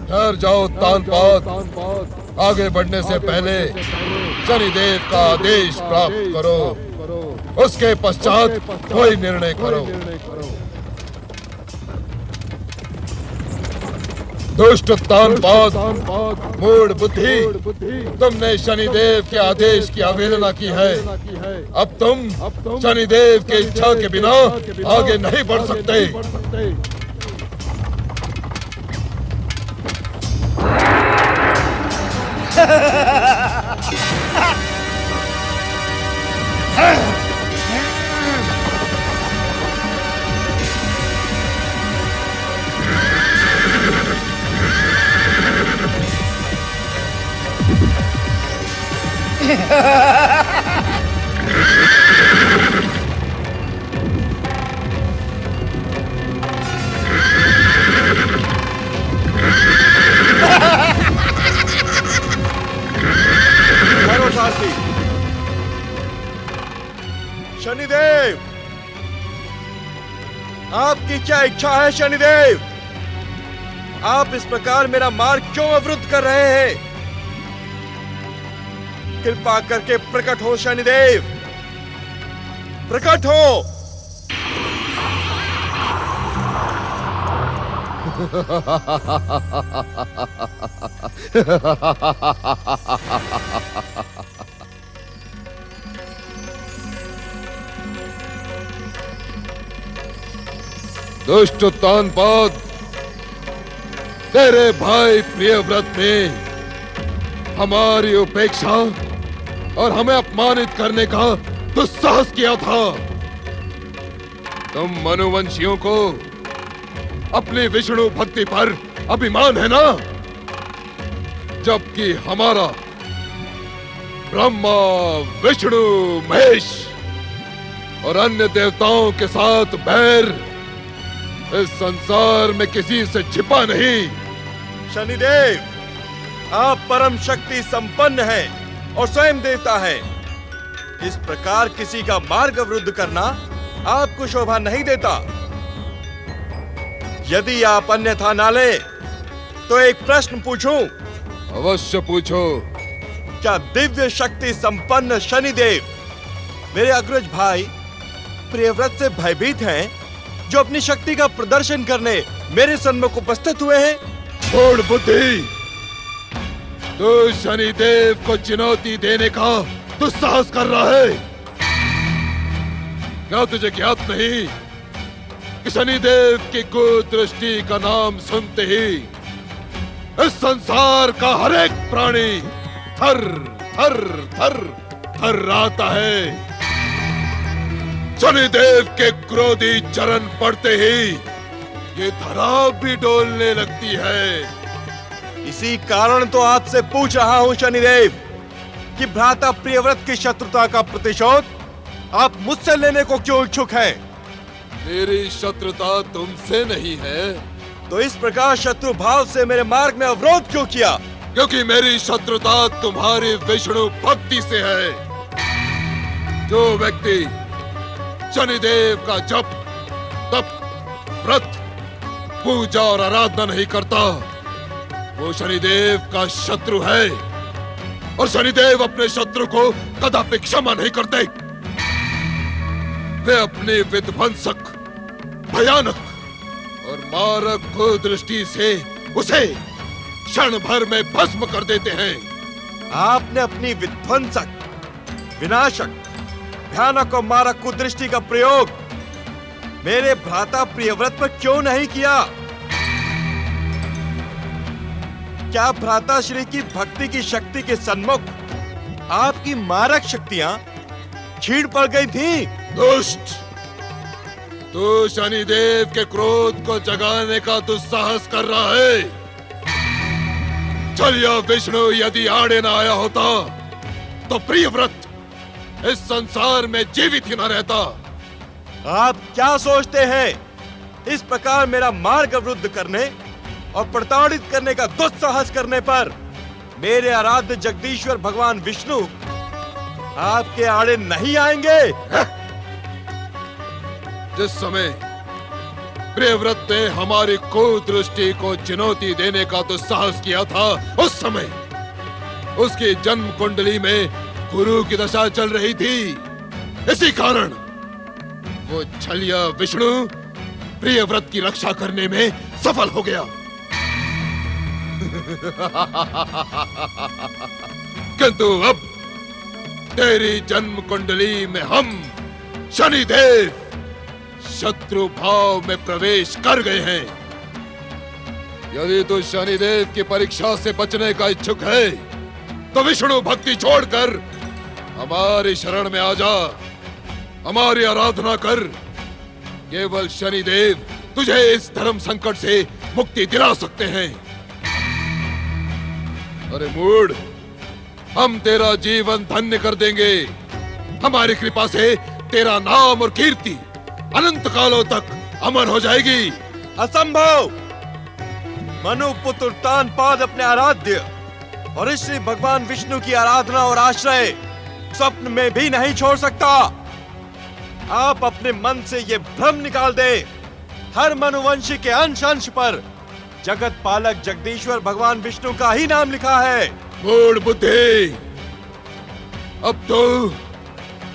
ठहर जाओ तानपाद, आगे बढ़ने से पहले शनिदेव का आदेश प्राप्त करो, उसके पश्चात कोई निर्णय करो। दुष्ट तानपाद, मूढ़ बुद्धि, तुमने शनिदेव के आदेश की अवहेलना की है। अब तुम शनिदेव की इच्छा के बिना आगे नहीं बढ़ सकते। शनिदेव, आपकी क्या इच्छा है शनिदेव? आप इस प्रकार मेरा मार्ग क्यों अवरुद्ध कर रहे हैं? कृपा करके प्रकट हो शनिदेव, प्रकट हो। दुष्ट तानपाद, तेरे भाई प्रियव्रत ने हमारी उपेक्षा और हमें अपमानित करने का दुस्साहस किया था। तुम मनुवंशियों को अपनी विष्णु भक्ति पर अभिमान है ना, जबकि हमारा ब्रह्मा, विष्णु, महेश और अन्य देवताओं के साथ बैर इस संसार में किसी से छिपा नहीं। शनिदेव, आप परम शक्ति संपन्न हैं और स्वयं देवता है। इस प्रकार किसी का मार्ग अवरुद्ध करना आपको शोभा नहीं देता। यदि आप अन्यथा ना ले तो एक प्रश्न पूछूं? अवश्य पूछो। क्या दिव्य शक्ति संपन्न शनिदेव मेरे अग्रज भाई प्रियव्रत से भयभीत हैं, जो अपनी शक्ति का प्रदर्शन करने मेरे सन्मुख उपस्थित हुए हैं? मूढ़ बुद्धि, तू शनिदेव को चुनौती देने का दुस्साहस कर रहा है। क्या तुझे ज्ञात नहीं कि शनिदेव की कुदृष्टि का नाम सुनते ही इस संसार का हर एक प्राणी थर थर थर थर्राता है। शनिदेव के क्रोधी चरण पड़ते ही ये धरा भी डोलने लगती है। इसी कारण तो आपसे पूछ रहा हूं शनिदेव कि भ्राता प्रियव्रत की शत्रुता का प्रतिशोध आप मुझसे लेने को क्यों इच्छुक हैं? मेरी शत्रुता तुमसे नहीं है, तो इस प्रकार शत्रु भाव से मेरे मार्ग में अवरोध क्यों किया? क्योंकि मेरी शत्रुता तुम्हारी विष्णु भक्ति से है। जो व्यक्ति शनिदेव का जप, तप, व्रत, पूजा और आराधना नहीं करता, वो शनिदेव का शत्रु है। और शनिदेव अपने शत्रु को कदापि क्षमा नहीं करते। वे अपने विध्वंसक, भयानक और मारक कुदृष्टि से उसे क्षण भर में भस्म कर देते हैं। आपने अपनी विध्वंसक, विनाशक, भयानक और मारक कुदृष्टि का प्रयोग मेरे भ्राता प्रियव्रत पर क्यों नहीं किया? क्या भ्राता श्री की भक्ति की शक्ति के सन्मुख आपकी मारक शक्तियां छीड़ पड़ गई थी? दुष्ट, तू शनिदेव के क्रोध को जगाने का दुस्साहस कर रहा है। चल, यह विष्णु यदि आड़े न आया होता तो प्रियव्रत इस संसार में जीवित ही न रहता। आप क्या सोचते हैं? इस प्रकार मेरा मार्ग अवरुद्ध करने और प्रताड़ित करने का दुस्साहस करने पर मेरे आराध्य जगदीश्वर भगवान विष्णु आपके आड़े नहीं आएंगे? जिस समय प्रियव्रत ने हमारी कुदृष्टि को चुनौती देने का तो साहस किया था उस समय। उसकी जन्म कुंडली में गुरु की दशा चल रही थी। इसी कारण वो छलिया विष्णु प्रियव्रत की रक्षा करने में सफल हो गया। किंतु अब तेरी जन्म कुंडली में हम शनिदेव शत्रु भाव में प्रवेश कर गए हैं। यदि तू शनिदेव की परीक्षा से बचने का इच्छुक है तो विष्णु भक्ति छोड़कर हमारी शरण में आ जा, हमारी आराधना कर। केवल शनिदेव तुझे इस धर्म संकट से मुक्ति दिला सकते हैं। अरे मूढ़, हम तेरा जीवन धन्य कर देंगे। हमारी कृपा से तेरा नाम और कीर्ति अनंत कालों तक अमर हो जाएगी। असंभव! मनु पुत्र उत्तानपाद अपने आराध्य और श्री भगवान विष्णु की आराधना और आश्रय स्वप्न में भी नहीं छोड़ सकता। आप अपने मन से ये भ्रम निकाल दे। हर मनुवंशी के अंश अंश पर जगत पालक जगदीश्वर भगवान विष्णु का ही नाम लिखा है। मूढ़ बुद्धि, अब तो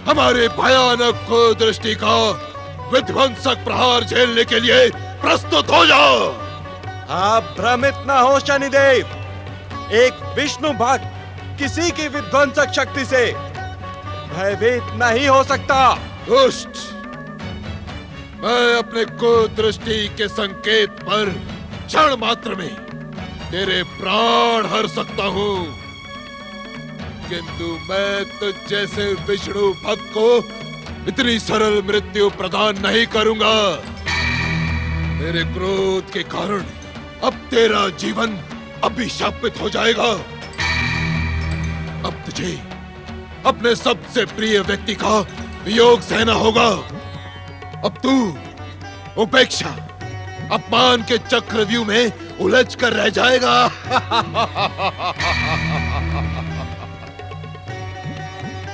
हमारे भयानक कुदृष्टि का विध्वंसक प्रहार झेलने के लिए प्रस्तुत हो जाओ। आप भ्रमित न हो शनिदेव। एक विष्णु भक्त किसी की विध्वंसक शक्ति से भयभीत नहीं हो सकता। दुष्ट, मैं अपने कुदृष्टि के संकेत पर क्षण मात्र में तेरे प्राण हर सकता हूँ, किंतु मैं तुझ जैसे विष्णु भक्त को इतनी सरल मृत्यु प्रदान नहीं करूंगा। मेरे क्रोध के कारण अब तेरा जीवन अभिशापित हो जाएगा। अब तुझे अपने सबसे प्रिय व्यक्ति का वियोग सहना होगा। अब तू उपेक्षा, अपमान के चक्रव्यूह में उलझ कर रह जाएगा।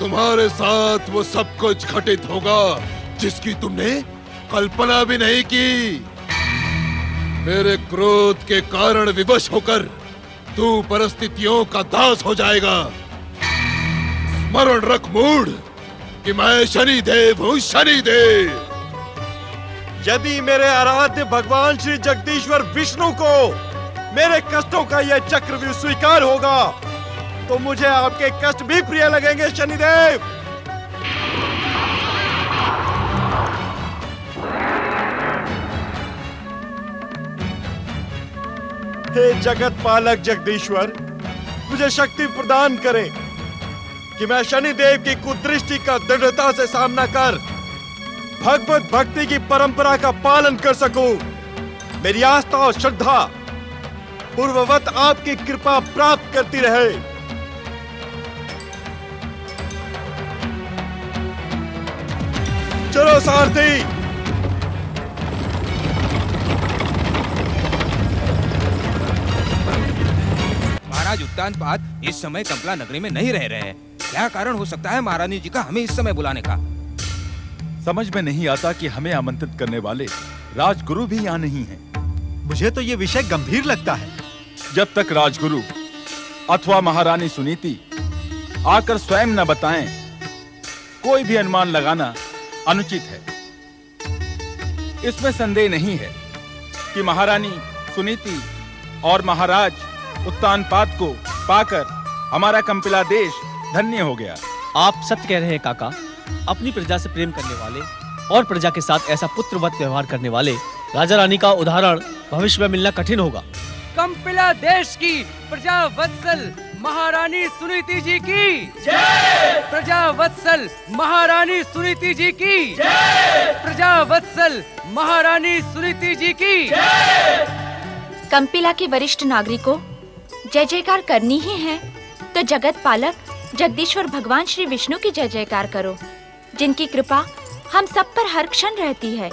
तुम्हारे साथ वो सब कुछ घटित होगा जिसकी तुमने कल्पना भी नहीं की। मेरे क्रोध के कारण विवश होकर तू परिस्थितियों का दास हो जाएगा। स्मरण रख मूढ़ कि मैं शनिदेव हूँ, शनिदेव। यदि मेरे आराध्य भगवान श्री जगदीश्वर विष्णु को मेरे कष्टों का यह चक्रव्यूह स्वीकार होगा तो मुझे आपके कष्ट भी प्रिय लगेंगे शनिदेव। हे जगत पालक जगदीश्वर, मुझे शक्ति प्रदान करें कि मैं शनिदेव की कुदृष्टि का दृढ़ता से सामना कर भगवत भक्ति की परंपरा का पालन कर सकूं। मेरी आस्था और श्रद्धा पूर्ववत आपकी कृपा प्राप्त करती रहे। चलो सारथी। महाराज उत्तानपाद इस समय कंपला नगरी में नहीं रह रहे हैं। क्या कारण हो सकता है महारानी जी का हमें इस समय बुलाने का? समझ में नहीं आता कि हमें आमंत्रित करने वाले राजगुरु भी यहाँ नहीं हैं। मुझे तो ये विषय गंभीर लगता है। जब तक राजगुरु अथवा महारानी सुनीति आकर स्वयं न बताएं, कोई भी अनुमान लगाना अनुचित है। इसमें संदेह नहीं है कि महारानी सुनीति और महाराज उत्तानपाद को पाकर हमारा कंपिला देश धन्य हो गया। आप सत्य कह रहे हैं काका। अपनी प्रजा से प्रेम करने वाले और प्रजा के साथ ऐसा पुत्रवत व्यवहार करने वाले राजा रानी का उदाहरण भविष्य में मिलना कठिन होगा। कंपिला देश की प्रजा वत्सल महारानी सुनीति जी की जय। प्रजा वत्सल महारानी सुनीति जी की जय। प्रजा वत्सल महारानी सुनीति जी की जय। कंपिला के वरिष्ठ नागरिकों, जय जयकार करनी ही है तो जगत पालक जगदीश्वर भगवान श्री विष्णु की जय जयकार करो, जिनकी कृपा हम सब पर हर क्षण रहती है,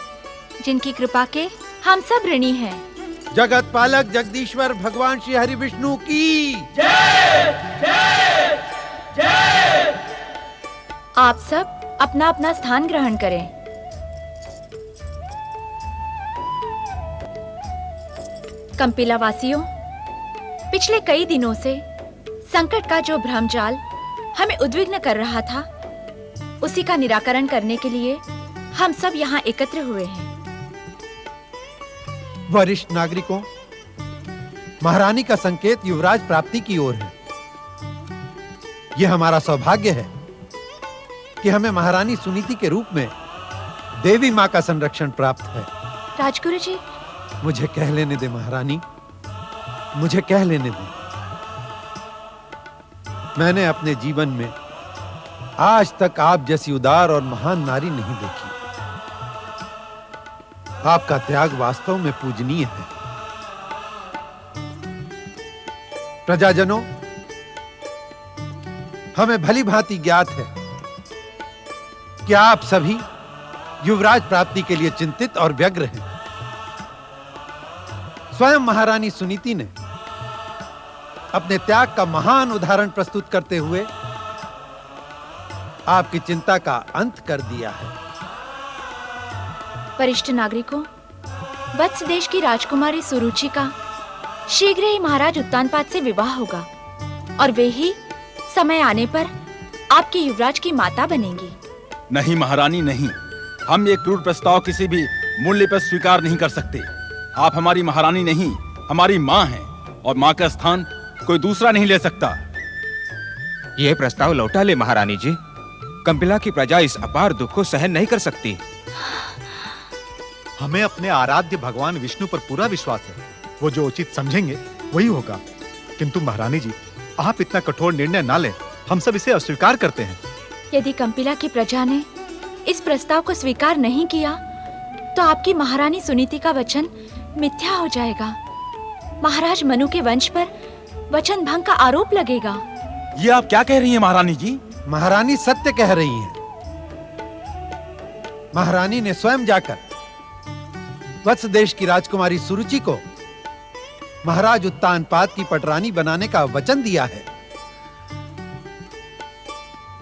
जिनकी कृपा के हम सब ऋणी हैं। जगत पालक जगदीश्वर भगवान श्री हरि विष्णु की जय जय जय। आप सब अपना अपना स्थान ग्रहण करें। कंपिला वासियों, पिछले कई दिनों से संकट का जो भ्रमजाल हमें उद्विग्न कर रहा था, उसी का निराकरण करने के लिए हम सब यहाँ एकत्र हुए हैं। वरिष्ठ नागरिकों, महारानी का संकेत युवराज प्राप्ति की ओर है। यह हमारा सौभाग्य है कि हमें महारानी सुनीति के रूप में देवी माँ का संरक्षण प्राप्त है। राजगुरु जी, मुझे कह लेने दे महारानी, मुझे कह लेने दे। मैंने अपने जीवन में आज तक आप जैसी उदार और महान नारी नहीं देखी। आपका त्याग वास्तव में पूजनीय है। प्रजाजनों, हमें भली भांति ज्ञात है कि आप सभी युवराज प्राप्ति के लिए चिंतित और व्यग्र हैं। स्वयं महारानी सुनीति ने अपने त्याग का महान उदाहरण प्रस्तुत करते हुए आपकी चिंता का अंत कर दिया है। वरिष्ठ नागरिकों, वत्स देश की राजकुमारी सुरुचि का शीघ्र ही महाराज उत्तानपाद से विवाह होगा और वे ही समय आने पर आपके युवराज की माता बनेंगी। नहीं महारानी, नहीं। हम ये क्रूर प्रस्ताव किसी भी मूल्य पर स्वीकार नहीं कर सकते। आप हमारी महारानी नहीं, हमारी माँ हैं और माँ का स्थान कोई दूसरा नहीं ले सकता। ये प्रस्ताव लौटा ले महारानी जी। कंपिला की प्रजा इस अपार दुख को सहन नहीं कर सकती। हमें अपने आराध्य भगवान विष्णु पर पूरा विश्वास है। वो जो उचित समझेंगे वही होगा। किंतु महारानी जी, आप इतना कठोर निर्णय ना लें। हम सब इसे अस्वीकार करते हैं। यदि कंपिला की प्रजा ने इस प्रस्ताव को स्वीकार नहीं किया तो आपकी महारानी सुनीति का वचन मिथ्या हो जाएगा। महाराज मनु के वंश पर वचन भंग का आरोप लगेगा। ये आप क्या कह रही हैं महारानी जी? महारानी सत्य कह रही हैं। महारानी ने स्वयं जाकर वत्स देश की राजकुमारी सुरुचि को महाराज उत्तानपाद की पटरानी बनाने का वचन दिया है।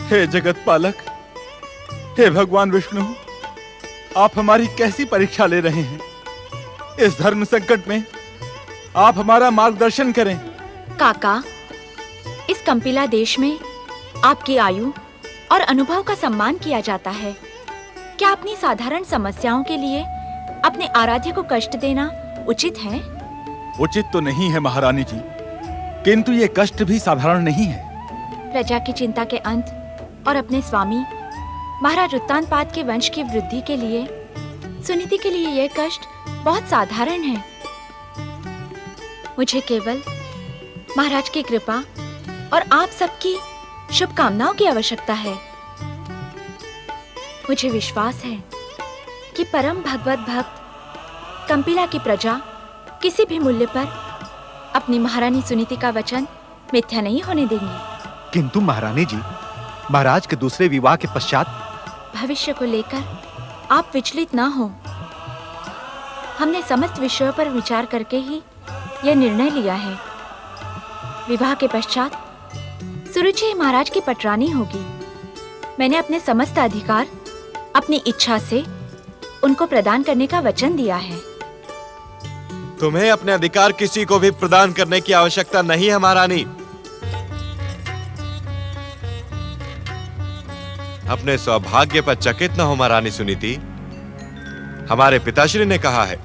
हे जगत पालक, हे भगवान विष्णु, आप हमारी कैसी परीक्षा ले रहे हैं? इस धर्म संकट में आप हमारा मार्गदर्शन करें। काका, इस कंपिला देश में आपकी आयु और अनुभव का सम्मान किया जाता है। क्या अपनी साधारण समस्याओं के लिए अपने आराध्य को कष्ट देना उचित है? उचित तो नहीं है महारानी जी, किंतु ये कष्ट भी साधारण नहीं है। प्रजा की चिंता के अंत और अपने स्वामी महाराज उत्तानपाद के वंश की वृद्धि के लिए सुनीति के लिए यह कष्ट बहुत साधारण है। मुझे केवल महाराज की कृपा और आप सबकी शुभकामनाओं की आवश्यकता है। मुझे विश्वास है कि परम भगवत भक्त कंपिला की प्रजा किसी भी मूल्य पर अपनी महारानी सुनीति का वचन मिथ्या नहीं होने देंगी। किंतु महारानी जी, महाराज के दूसरे विवाह के पश्चात भविष्य को लेकर आप विचलित ना हो। हमने समस्त विषयों पर विचार करके ही यह निर्णय लिया है। विवाह के पश्चात सुरुचि महाराज की पटरानी होगी। मैंने अपने समस्त अधिकार अपनी इच्छा से उनको प्रदान करने का वचन दिया है। तुम्हें अपने अधिकार किसी को भी प्रदान करने की आवश्यकता नहीं है महारानी। अपने सौभाग्य पर चकित न हो महारानी सुनीति। हमारे पिताश्री ने कहा है,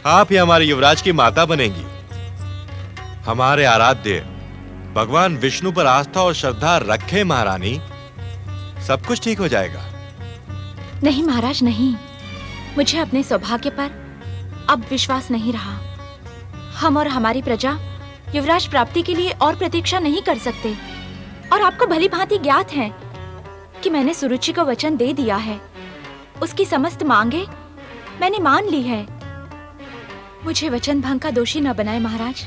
आप ही हमारे युवराज की माता बनेंगी। हमारे आराध्य भगवान विष्णु पर आस्था और श्रद्धा रखें महारानी, सब कुछ ठीक हो जाएगा। नहीं महाराज, नहीं। मुझे अपने सौभाग्य पर अब विश्वास नहीं रहा। हम और हमारी प्रजा युवराज प्राप्ति के लिए और प्रतीक्षा नहीं कर सकते। और आपको भली भांति ज्ञात है कि मैंने सुरुचि को वचन दे दिया है। उसकी समस्त मांगे मैंने मान ली है। मुझे वचन भंग का दोषी न बनाए महाराज।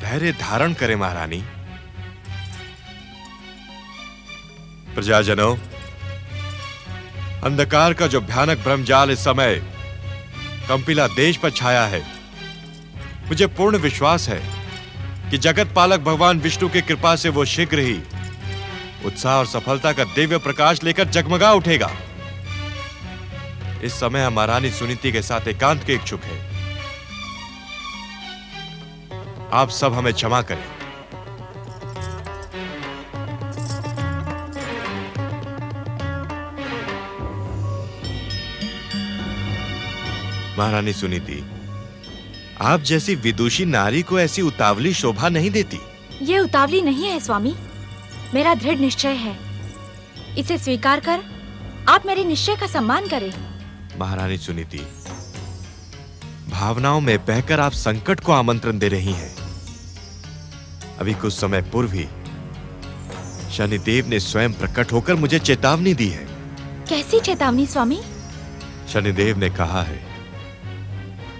धैर्य धारण करें महारानी। प्रजाजनों, अंधकार का जो भयानक ब्रह्मजाल इस समय कंपिला देश पर छाया है, मुझे पूर्ण विश्वास है कि जगत पालक भगवान विष्णु की कृपा से वो शीघ्र ही उत्साह और सफलता का दिव्य प्रकाश लेकर जगमगा उठेगा। इस समय हम महारानी सुनीति के साथ एकांत के इच्छुक है। आप सब हमें क्षमा करें। महारानी सुनीति, आप जैसी विदुषी नारी को ऐसी उतावली शोभा नहीं देती। ये उतावली नहीं है स्वामी, मेरा दृढ़ निश्चय है। इसे स्वीकार कर आप मेरे निश्चय का सम्मान करें। महारानी सुनीति, भावनाओं में बहकर आप संकट को आमंत्रण दे रही हैं। अभी कुछ समय पूर्व ही शनिदेव ने स्वयं प्रकट होकर मुझे चेतावनी दी है। कैसी चेतावनी स्वामी? शनिदेव ने कहा है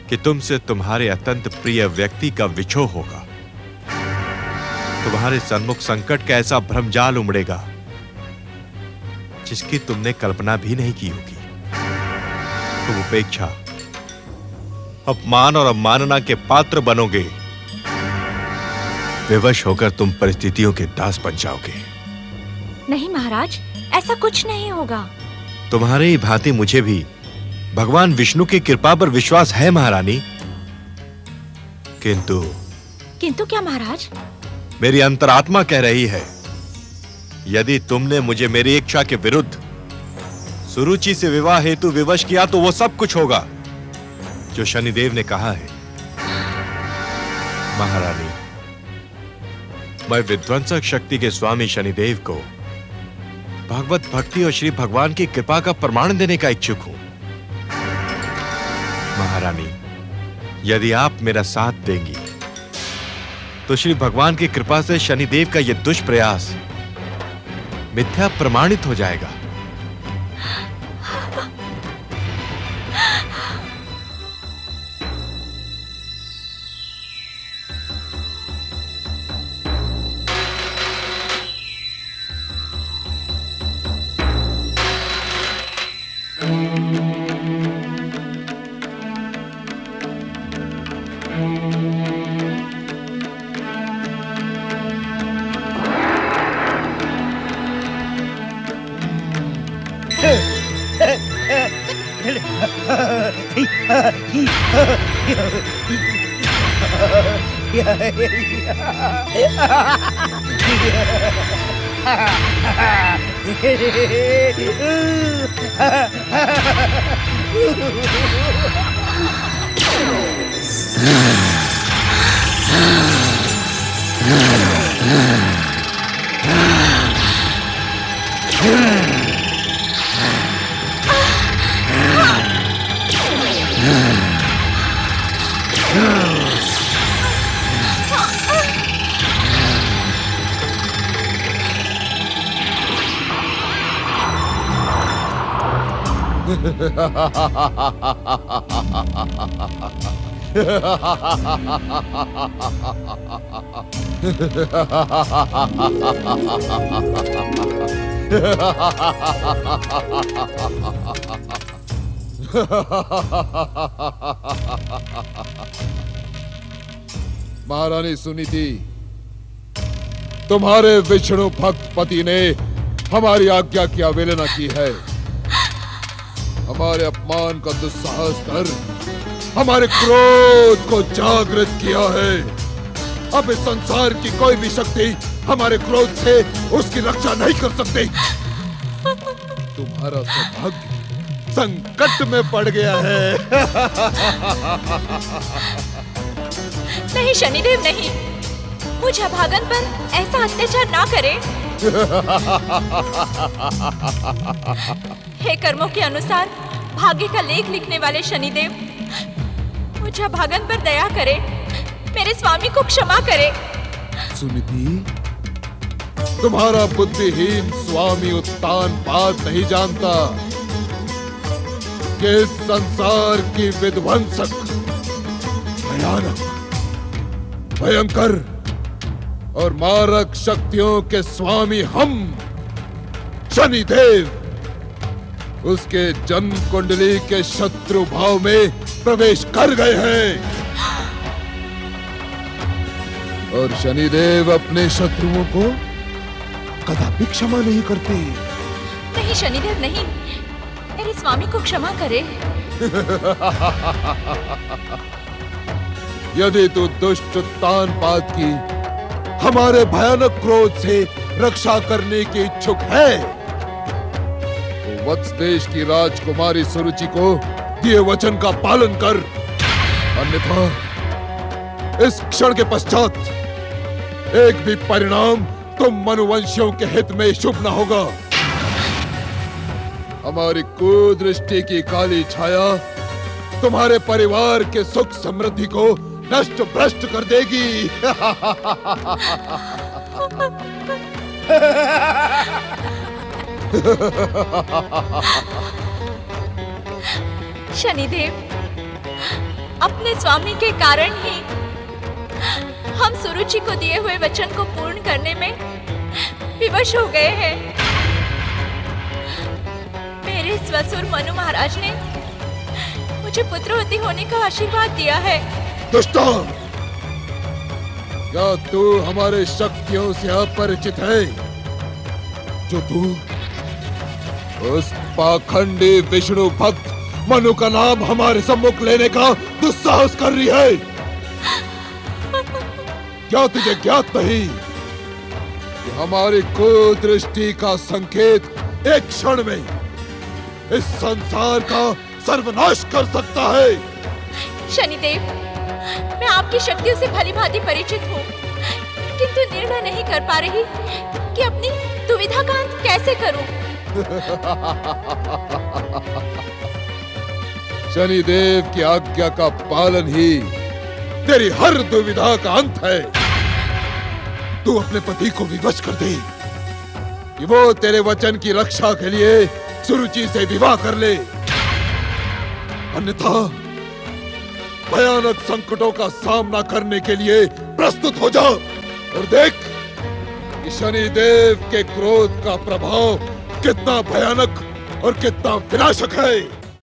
कि तुमसे तुम्हारे अत्यंत प्रिय व्यक्ति का विछोह होगा। तुम्हारे सन्मुख संकट का ऐसा भ्रमजाल उमड़ेगा जिसकी तुमने कल्पना भी नहीं की होगी। तुम उपेक्षा, अपमान और अवमानना के पात्र बनोगे। विवश होकर तुम परिस्थितियों के दास बन जाओगे। नहीं महाराज, ऐसा कुछ नहीं होगा। तुम्हारे ही भांति मुझे भी भगवान विष्णु की कृपा पर विश्वास है महारानी, किंतु क्या महाराज? मेरी अंतरात्मा कह रही है, यदि तुमने मुझे मेरी इच्छा के विरुद्ध सुरुचि से विवाह हेतु विवश किया तो वो सब कुछ होगा जो शनिदेव ने कहा है। महारानी, मैं विध्वंसक शक्ति के स्वामी शनिदेव को भगवत भक्ति और श्री भगवान की कृपा का प्रमाण देने का इच्छुक हूं। महारानी, यदि आप मेरा साथ देंगी तो श्री भगवान की कृपा से शनिदेव का यह दुष्प्रयास मिथ्या प्रमाणित हो जाएगा। महारानी सुनीति, तुम्हारे विष्णु भक्त पति ने हमारी आज्ञा की अवहेलना की है। हमारे अपमान का दुस्साहस कर हमारे क्रोध को जागृत किया है। अब इस संसार की कोई भी शक्ति हमारे क्रोध से उसकी रक्षा नहीं कर सकती। तुम्हारा सौभाग्य संकट में पड़ गया है। नहीं शनिदेव नहीं, मुझ अभागन पर ऐसा अत्याचार ना करे। हे कर्मों के अनुसार भाग्य का लेख लिखने वाले शनिदेव, मुझ अभागन पर दया करे, मेरे स्वामी को क्षमा करे। सुनीति, तुम्हारा बुद्धिहीन स्वामी उत्तान पाद नहीं जानता कि इस संसार की विध्वंसक, भयानक, भयंकर और मारक शक्तियों के स्वामी हम शनिदेव उसके जन्म कुंडली के शत्रु भाव में प्रवेश कर गए हैं और शनिदेव अपने शत्रुओं को कदापि क्षमा नहीं करते। नहीं शनिदेव नहीं, मेरे स्वामी को क्षमा करे। यदि तू दुष्ट तानपाद की हमारे भयानक क्रोध से रक्षा करने की इच्छुक है तो वत्स देश की राजकुमारी सुरुचि को दिए वचन का पालन कर, अन्यथा इस क्षण के पश्चात एक भी परिणाम तुम मनुवंशियों के हित में शुभ न होगा। हमारी कुदृष्टि की काली छाया तुम्हारे परिवार के सुख समृद्धि को नष्ट भ्रष्ट कर देगी। शनिदेव, अपने स्वामी के कारण ही हम सुरुचि को दिए हुए वचन को पूर्ण करने में विवश हो गए हैं। मेरे स्वसुर मनु महाराज ने मुझे पुत्रवती होने का आशीर्वाद दिया है। दुष्टा, क्या तू हमारे शक्तियों से अपरिचित है जो तू उस पाखंडी विष्णु भक्त मनु का नाम हमारे सम्मुख लेने का दुस्साहस कर रही है? क्या तुझे ज्ञात नहीं कि हमारी कुदृष्टि का संकेत एक क्षण में इस संसार का सर्वनाश कर सकता है? शनिदेव, मैं आपकी शक्तियों से भलीभांति परिचित हूँ, किंतु निर्णय नहीं कर पा रही कि अपनी दुविधा का अंत कैसे करूं। शनिदेव की आज्ञा का पालन ही तेरी हर दुविधा का अंत है। तू अपने पति को विवश कर दे कि वो तेरे वचन की रक्षा के लिए सुरुचि से विवाह कर ले, अन्यथा भयानक संकटों का सामना करने के लिए प्रस्तुत हो जा और देख कि शनिदेव के क्रोध का प्रभाव कितना भयानक और कितना विनाशक है।